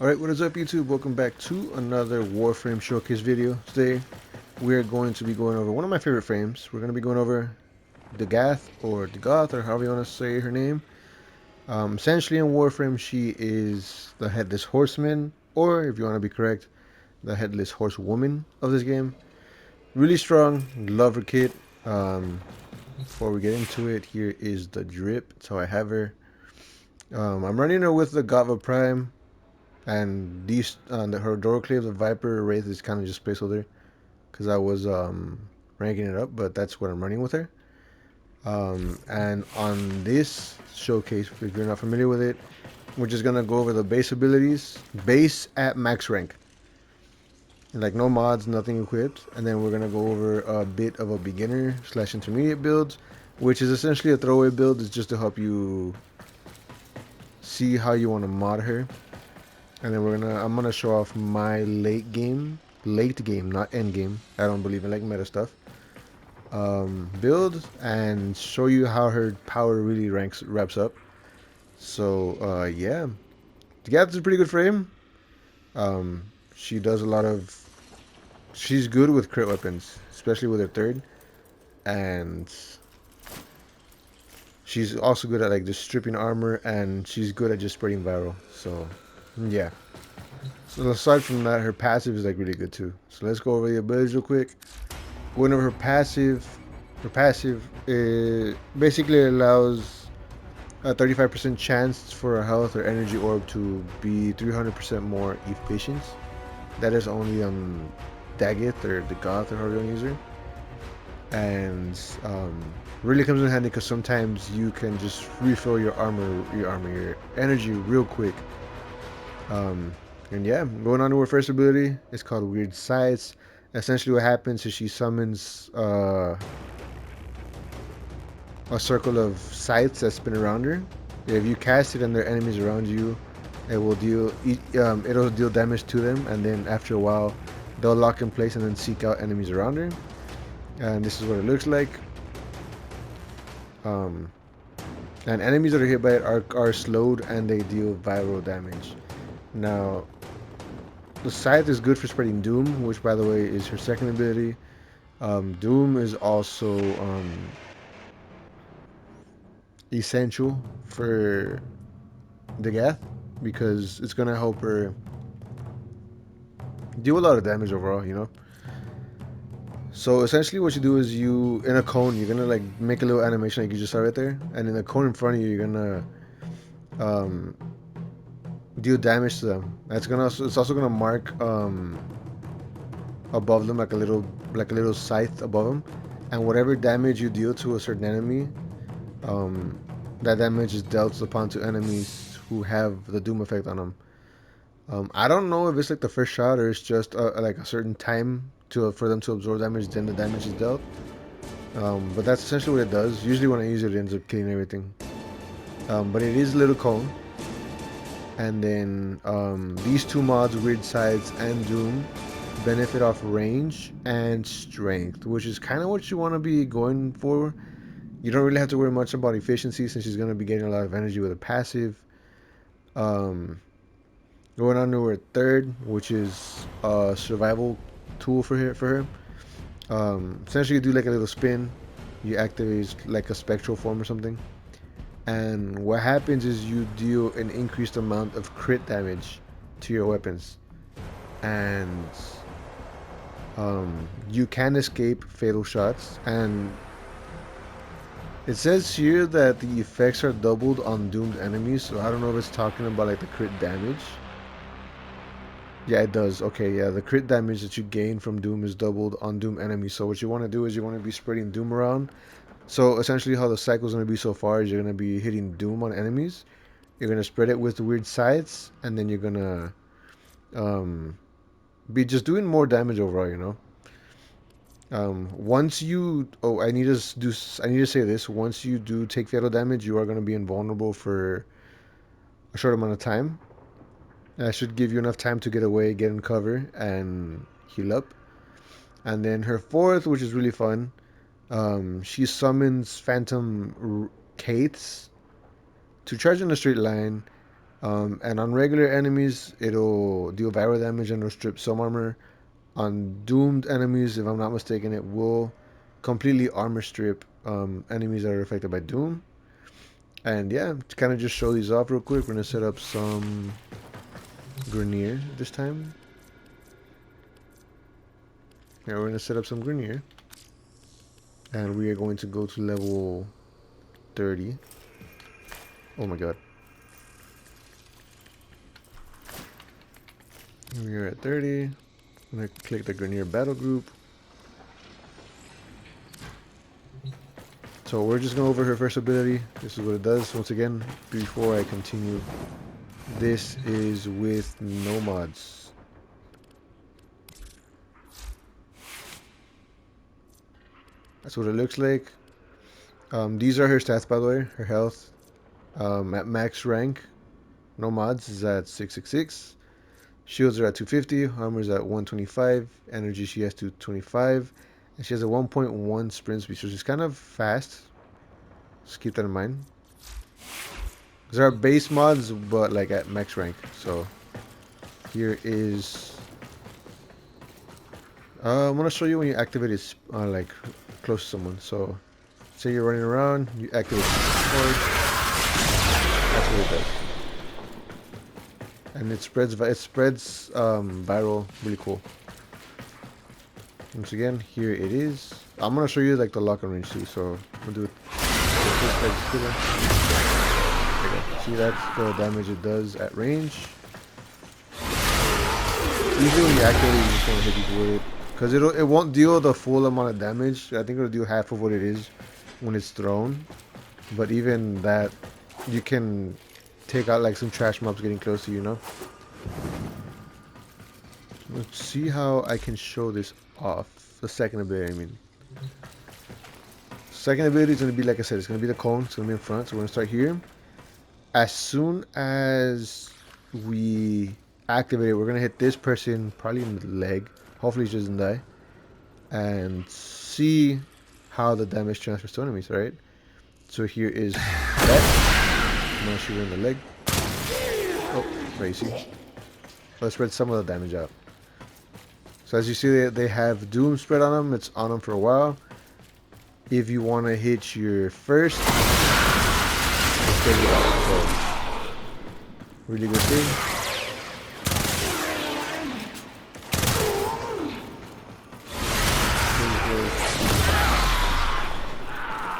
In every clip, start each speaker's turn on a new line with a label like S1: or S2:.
S1: Alright, what is up YouTube? Welcome back to another Warframe showcase video. Today we're going to be going over one of my favorite frames. We're going to be going over Dagath or however you want to say her name. Essentially in Warframe she is the headless horseman, or if you want to be correct, the headless horsewoman of this game. Really strong, love her kit. Before we get into it, here is the drip. That's how I have her. I'm running her with the Gava Prime. And these her Doroclave, the Viper Wraith is kind of just placeholder because I was ranking it up, but that's what I'm running with her. And on this showcase, if you're not familiar with it, we're just gonna go over the base abilities, base at max rank, like no mods, nothing equipped, and then we're gonna go over a bit of a beginner slash intermediate build, which is essentially a throwaway build. It's just to help you see how you want to mod her. And then I'm gonna show off my late game, not end game. I don't believe in like meta stuff. Build and show you how her power really wraps up. So yeah, Dagath is a pretty good frame. She does a lot of. She's good with crit weapons, especially with her third, and she's also good at like just stripping armor, and she's good at just spreading viral. So yeah. So aside from that, her passive is like really good too. So let's go over the abilities real quick. Going over her passive basically allows a 35% chance for a health or energy orb to be 300% more efficient. That is only Dagath or Dagath or however you want to use her. And really comes in handy because sometimes you can just refill your energy real quick. Um, and yeah, going on to her first ability, it's called Weird Sights. Essentially, what happens is she summons a circle of scythes that spin around her. If you cast it and there are enemies around you, it'll deal damage to them, and then after a while, they'll lock in place and then seek out enemies around her. And this is what it looks like. Um, and enemies that are hit by it are slowed and they deal viral damage. Now, the scythe is good for spreading doom, which by the way is her second ability. Doom is also essential for Dagath because it's gonna help her do a lot of damage overall. So essentially, what you do is in a cone, you're gonna like make a little animation like you just saw right there, and in the cone in front of you, you're gonna um, deal damage to them. It's also gonna mark above them like a little scythe above them, and whatever damage you deal to a certain enemy, um, that damage is dealt upon to enemies who have the doom effect on them. I don't know if it's like the first shot or it's just like a certain time for them to absorb damage, then the damage is dealt. But that's essentially what it does. Usually when I use it, it ends up killing everything. But it is a little cone. And then these two mods, Weird Sides and Doom, benefit off range and strength, which is kind of what you want to be going for. You don't really have to worry much about efficiency since she's going to be getting a lot of energy with a passive. Um, Going on to her third, which is a survival tool for her. Essentially, you do like a little spin. You activate like a spectral form or something. And what happens is you deal an increased amount of crit damage to your weapons. And you can escape fatal shots. And it says here that the effects are doubled on doomed enemies. So I don't know if it's talking about like the crit damage. Yeah, it does. Okay, yeah, the crit damage that you gain from Doom is doubled on Doom enemies. So what you want to do is you want to be spreading Doom around. So essentially how the cycle is going to be so far is you're going to be hitting Doom on enemies. You're going to spread it with the weird sights, and then you're going to um, be just doing more damage overall. Once you... Oh, I need to say this. Once you do take fatal damage, you are going to be invulnerable for a short amount of time. That should give you enough time to get away, get in cover, and heal up. And then her fourth, which is really fun, she summons Phantom Kates to charge in a straight line. And on regular enemies, it'll deal viral damage and it'll strip some armor. On doomed enemies, if I'm not mistaken, it will completely armor strip enemies that are affected by doom. And yeah, to kind of just show these off real quick, we're gonna set up some Grenier this time. Yeah, we're gonna set up some Grenier, and we are going to go to level 30. Oh my god. We are at 30. I'm gonna click the Grenier battle group. So we're just going over her first ability. This is what it does. Once again, before I continue, this is with no mods. That's what it looks like. These are her stats, by the way. Her health at max rank, no mods, is at 666. Shields are at 250. Armor is at 125. Energy she has 225. And she has a 1.1 sprint speed, so she's kind of fast. Just keep that in mind. There are base mods, but like at max rank. So here is. I'm gonna show you when you activate it like close to someone. So say you're running around, you activate support. That's what it does. And it spreads viral, really cool. Once again, here it is. I'm gonna show you like the lock and range too. So we'll do it. See, that's the damage it does at range. Usually when you activate it, you just want to hit people with it, because it won't deal the full amount of damage. I think it'll do half of what it is when it's thrown. But even that, you can take out like some trash mobs getting close to you, know. Let's see how I can show this off. The second ability, I mean. Second ability is going to be, like I said, it's going to be the cone. It's going to be in front. So we're going to start here. As soon as we activate it, we're going to hit this person probably in the leg. Hopefully she doesn't die. And see how the damage transfers to enemies, right? So here is that. I'm going to shoot her in the leg. Oh, right, you see? Let's spread some of the damage out. So as you see, they have Doom spread on them. It's on them for a while. If you want to hit your first, let's take it out. So, really good thing.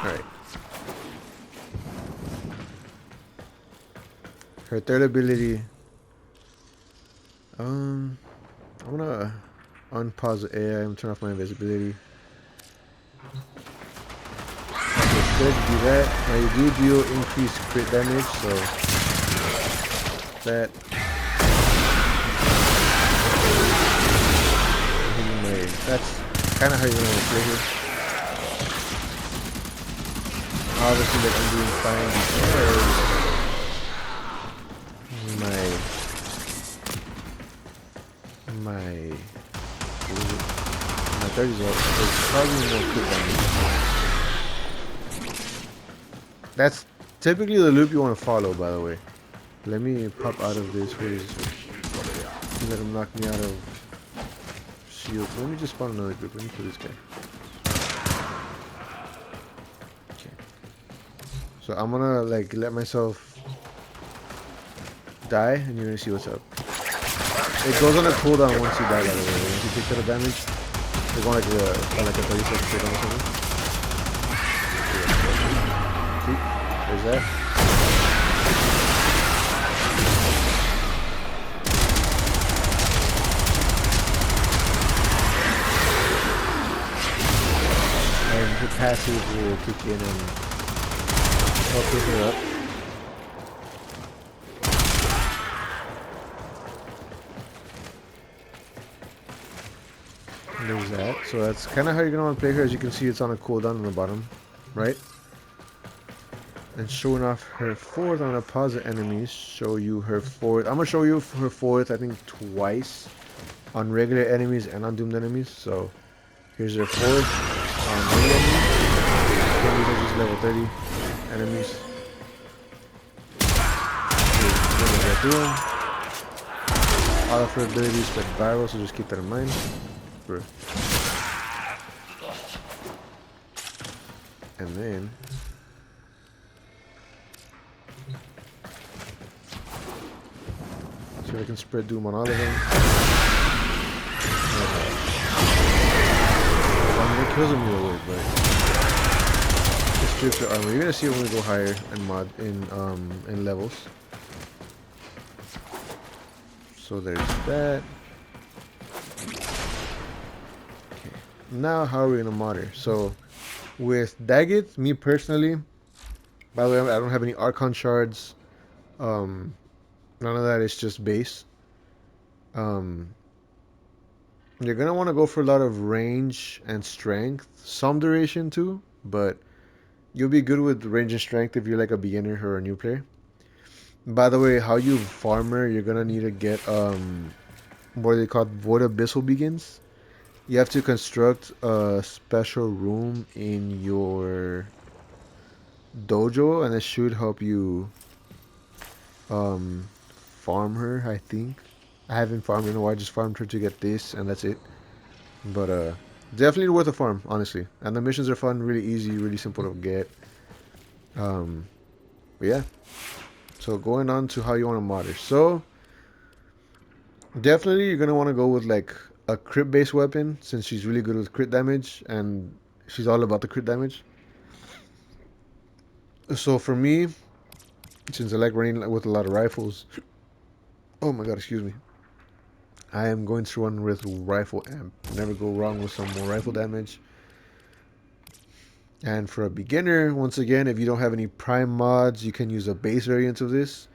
S1: Alright. Her third ability. I'm gonna unpause the AI and turn off my invisibility. To do that. Now you do deal increased crit damage, so that. That's kind of how you're gonna play here. Obviously, like I'm doing fine because my 30s is probably more crit damage. That's typically the loop you want to follow, by the way. Let me pop out of this. Where is this? Let him knock me out of shield. Let me just spawn another group. Let me kill this guy. Okay. So I'm gonna like let myself die, and you're gonna see what's up. It goes on a cooldown once you die, by the way. Once you take that damage, they're going like a 30 second cooldown or something. See? There's that. And the passive will kick in and help pick her up. And there's that. So that's kind of how you're going to want to play her. As you can see, it's on a cooldown on the bottom, right? And showing off her fourth, I'm going to pause the enemies, show you her fourth. I'm going to show you her fourth, I think, twice on regular enemies and on doomed enemies. So here's her fourth on regular enemies. Enemies are just level 30 enemies. doing. All of her abilities spread viral, so just keep that in mind. And then so I can spread doom on all of them. I mean, it kills them either way, but it strips their armor. You're gonna see it when we go higher in levels. So there's that. Okay. Now how are we gonna mod her? So with Dagath, me personally, by the way, I don't have any Archon shards. None of that. It's just base. Um, you're gonna want to go for a lot of range and strength, some duration too, but you'll be good with range and strength if you're like a beginner or a new player. By the way, how you farm her, you're gonna need to get what are they called? Void Abyssal Beacons. You have to construct a special room in your dojo, and it should help you farm her, I think. I haven't farmed in a while. I just farmed her to get this, and that's it. But definitely worth a farm, honestly. And the missions are fun, really easy, really simple to get. Um, but yeah. So going on to how you want to mod her. So definitely you're gonna want to go with like a crit based weapon, since she's really good with crit damage, and she's all about the crit damage. So for me, since I like running with a lot of rifles, oh my god, excuse me, I am going to run with rifle amp. Never go wrong with some more rifle damage. And for a beginner, once again, if you don't have any prime mods, you can use a base variant of this.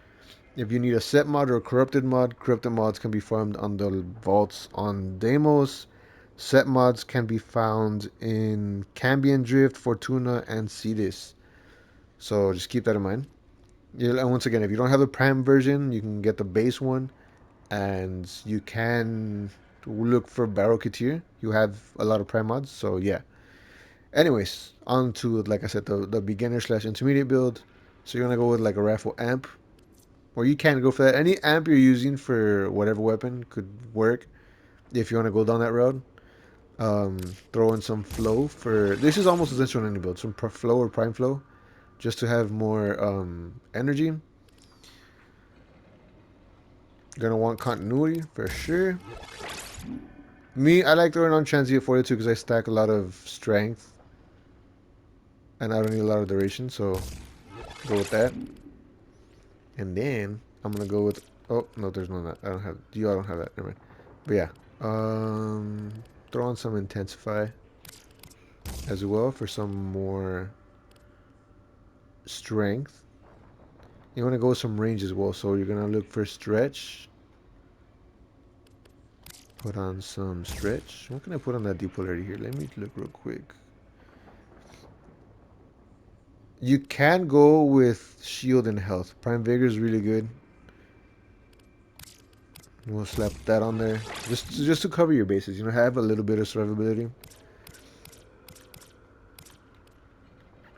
S1: If you need a set mod or a corrupted mods can be farmed on the vaults on Deimos. Set mods can be found in Cambion Drift, Fortuna, and Cetus. So just keep that in mind. Yeah, and once again, if you don't have the prime version, you can get the base one, and you can look for Barrel Katir. You have a lot of prime mods, so yeah. Anyways, on to, like I said, the beginner slash intermediate build. So you're gonna go with like a rifle amp, or you can go for that. Any amp you're using for whatever weapon could work if you want to go down that road. Um, throw in some flow for this is almost essential in any build. Some flow or prime flow, just to have more energy. Gonna want continuity for sure. Me, I like throwing on transient fortitude because I stack a lot of strength, and I don't need a lot of duration, so go with that. And then I'm gonna go with, oh no, there's none of that. I don't have you. I don't have that. Never mind. But yeah, throw on some intensify as well for some more strength. You want to go with some range as well, so you're gonna look for stretch. Put on some stretch. What can I put on that depolarity here? Let me look real quick. You can go with shield and health. Prime vigor is really good. We'll slap that on there, just to cover your bases. You know, have a little bit of survivability.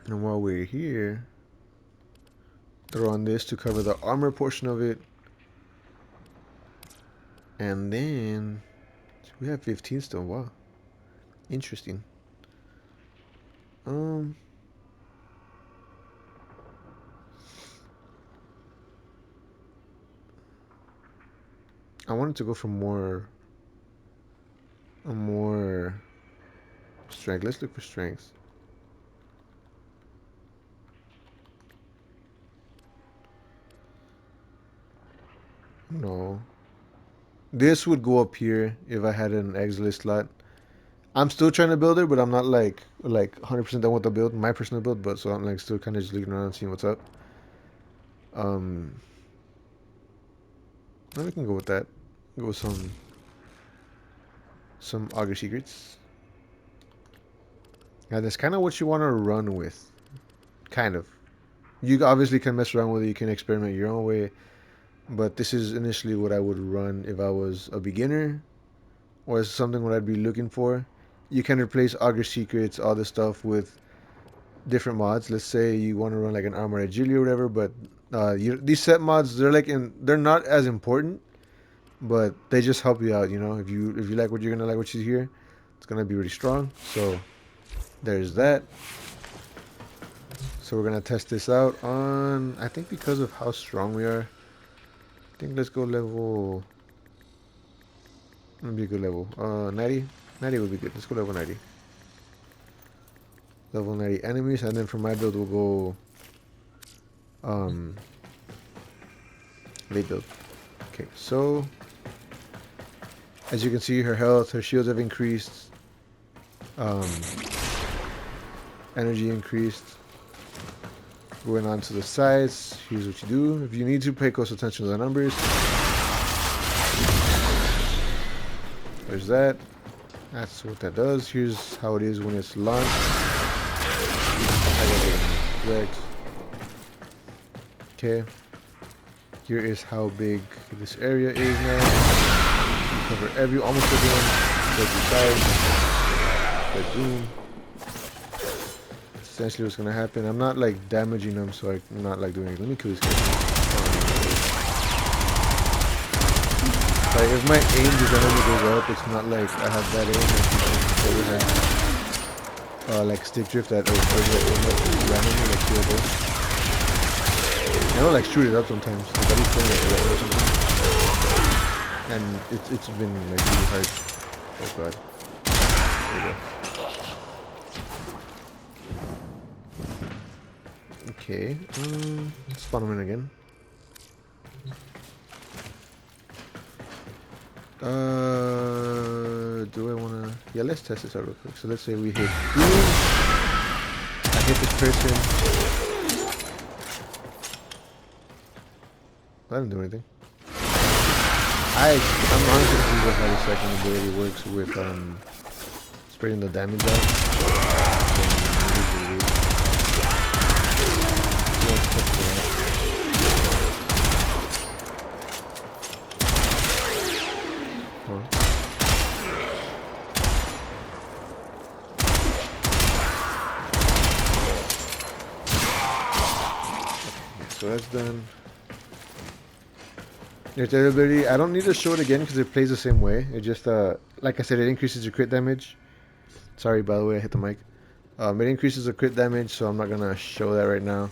S1: And while we're here, throw on this to cover the armor portion of it. And then we have 15 still. Wow, interesting. I wanted to go for more strength. Let's look for strength. No. This would go up here if I had an exilist slot. I'm still trying to build it, but I'm not like 100% done with the build, my personal build. But so I'm like still kind of just looking around and seeing what's up. Um, then we can go with that. Go with some auger secrets. Yeah, that's kind of what you want to run with. Kind of. You obviously can mess around with it. You can experiment your own way. But this is initially what I would run if I was a beginner, or is something what I'd be looking for. You can replace auger secrets, all this stuff with different mods. Let's say you want to run like an armor agility or whatever, but These set mods, they're not as important, but they just help you out. You know, if you like what you're gonna like what you hear, it's gonna be really strong. So there's that. So we're gonna test this out on, I think because of how strong we are. I think let's go level. That'd be a good level. 90. 90 would be good. Let's go level 90. Level 90 enemies, and then for my build we'll go um late build. Okay, so as you can see, her health, her shields have increased, um, energy increased. Going on to the sides, here's what you do. If you need to, pay close attention to the numbers. There's that. That's what that does. Here's how it is when it's launched. Okay. Here is how big this area is now. You cover almost everyone. Every side. Like boom. That's essentially what's gonna happen. I'm not like damaging them, so I'm not like doing it. Let me kill this guy. Like if my aim just randomly goes up, it's not like I have that aim. Like stick drift that randomly like kill those. I don't like shoot it up sometimes. Like, I be playing it or something. And it's been like really hard. Oh god. There we go. Okay. Spawn them in again. Do I wanna? Yeah, let's test this out real quick. So let's say we hit boom. I hit this person. That didn't do anything. I'm honestly confused with how the second ability works with spreading the damage out. So that's done. There's the ability. I don't need to show it again because it plays the same way. It just, like I said, it increases your crit damage. Sorry, by the way, I hit the mic. It increases the crit damage, so I'm not gonna show that right now.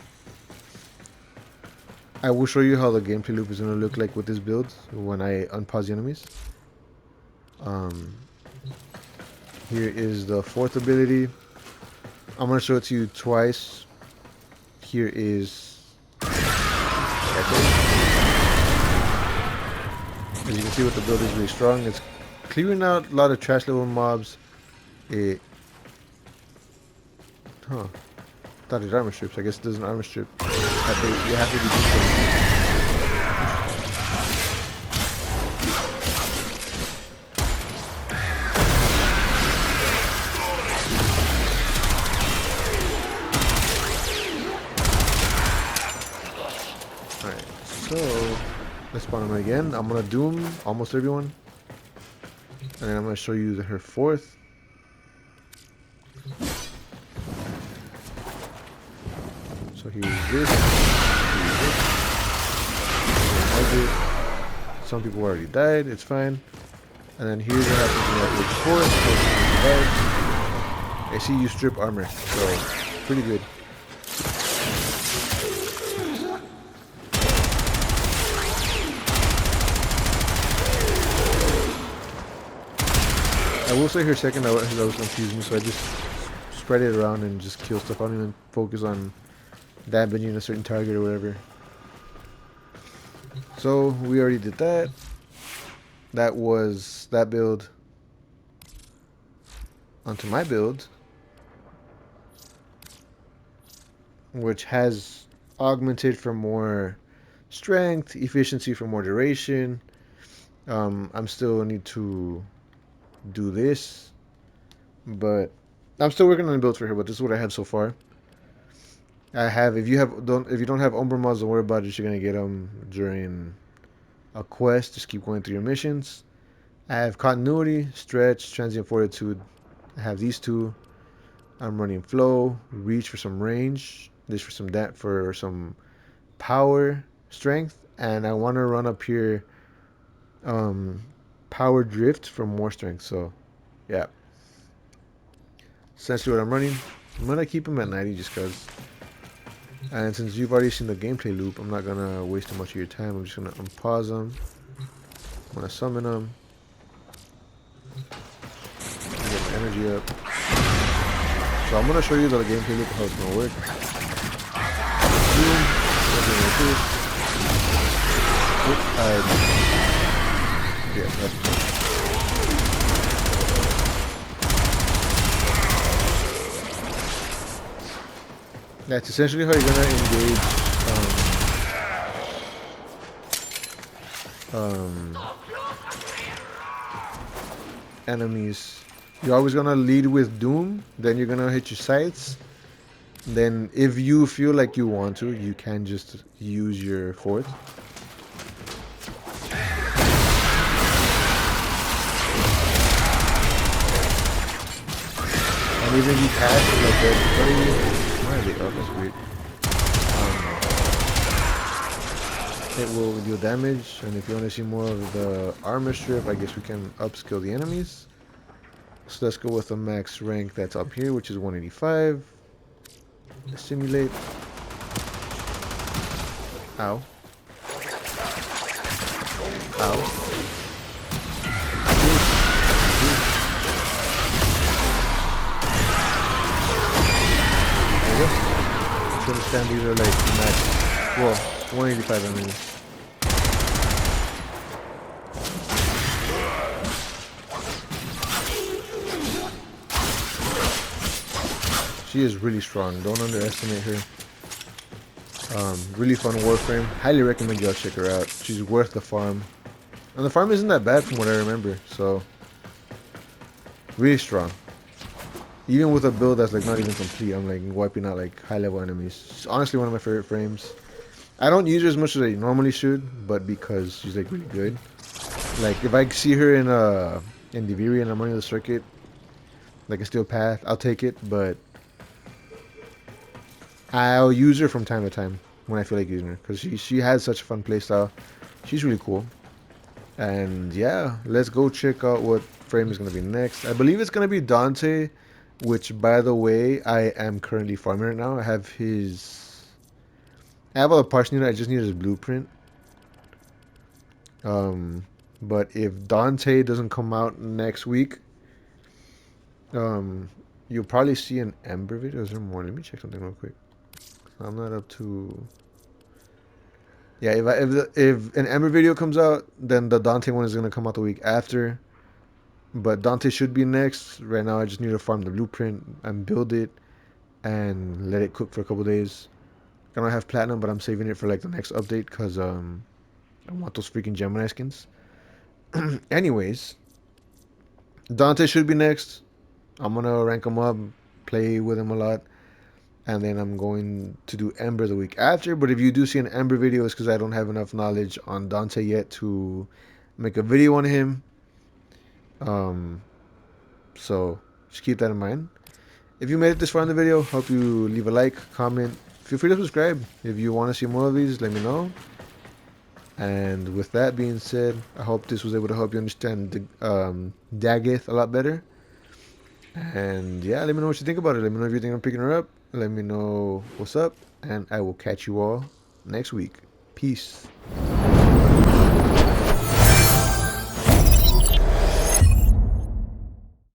S1: I will show you how the gameplay loop is gonna look like with this build when I unpause the enemies. Here is the fourth ability. I'm gonna show it to you twice. Here is. As you can see, what the build is really strong. It's clearing out a lot of trash level mobs. Thought it armor strips. I guess it doesn't armor strip. You have to be Alright, so let's spawn them again. I'm gonna doom almost everyone. And then I'm gonna show you her fourth. So here's this. Some people already died, it's fine. And then here's what happens with fourth. I see you strip armor, so pretty good. I will say her second that was confusing, so I just spread it around and just kill stuff. I don't even focus on damaging a certain target or whatever. So we already did that. That was that build. Onto my build, which has augmented for more strength, efficiency for more duration. I'm still need to do this, but I'm still working on a build for her. But this is what I have so far. I have if you don't have Umbra mods, don't worry about it. You're gonna get them during a quest. Just keep going through your missions. I have continuity, stretch, transient fortitude. I have these two. I'm running flow, reach for some range. This for some power, strength, and I want to run up here um, power drift for more strength. So yeah, essentially what I'm running. I'm gonna keep him at 90 just cause. And since you've already seen the gameplay loop, I'm not gonna waste too much of your time. I'm just gonna unpause them. I'm gonna summon them. Get my energy up. So I'm gonna show you the gameplay loop how it's gonna work. Boom. Something like this. Yeah, that's essentially how you're gonna engage enemies. You're always gonna lead with Doom, then you're gonna hit your sights. Then if you feel like you want to, you can just use your fourth. And even if you pass it like that, why are they up? That's weird. It will deal damage, and if you want to see more of the armor strip, I guess we can upskill the enemies. So let's go with the max rank that's up here, which is 185. Simulate. Ow. Ow. There you go. To understand, these are like max, well, 185 enemies. She is really strong. Don't underestimate her. Really fun Warframe. Highly recommend y'all check her out. She's worth the farm. And the farm isn't that bad from what I remember. So, really strong. Even with a build that's like not even complete, I'm like wiping out like high level enemies. She's honestly one of my favorite frames. I don't use her as much as I normally should, but because she's like really good. Like if I see her in Diviri and I'm running the circuit, like a steel path, I'll take it, but I'll use her from time to time when I feel like using her because she has such a fun playstyle. She's really cool. And yeah, let's go check out what frame is gonna be next. I believe it's gonna be Dante, which by the way I am currently farming right now. I have all the parts needed. I just need his blueprint. But if Dante doesn't come out next week, you'll probably see an Ember video. Is there more? Let me check something real quick. I'm not up to. Yeah, if an Ember video comes out, then the Dante one is gonna come out the week after. But Dante should be next. Right now, I just need to farm the blueprint and build it, and let it cook for a couple days. I don't have platinum, but I'm saving it for like the next update because I want those freaking Gemini skins. Anyways, Dante should be next. I'm gonna rank him up, play with him a lot, and then I'm going to do Ember the week after. But if you do see an Ember video, it's because I don't have enough knowledge on Dante yet to make a video on him. So just keep that in mind. If you made it this far in the video, hope you leave a like, comment. Feel free to subscribe. If you want to see more of these, let me know. And with that being said, I hope this was able to help you understand the Dagath a lot better. And yeah, let me know what you think about it. Let me know if you think I'm picking her up. Let me know what's up. And I will catch you all next week. Peace.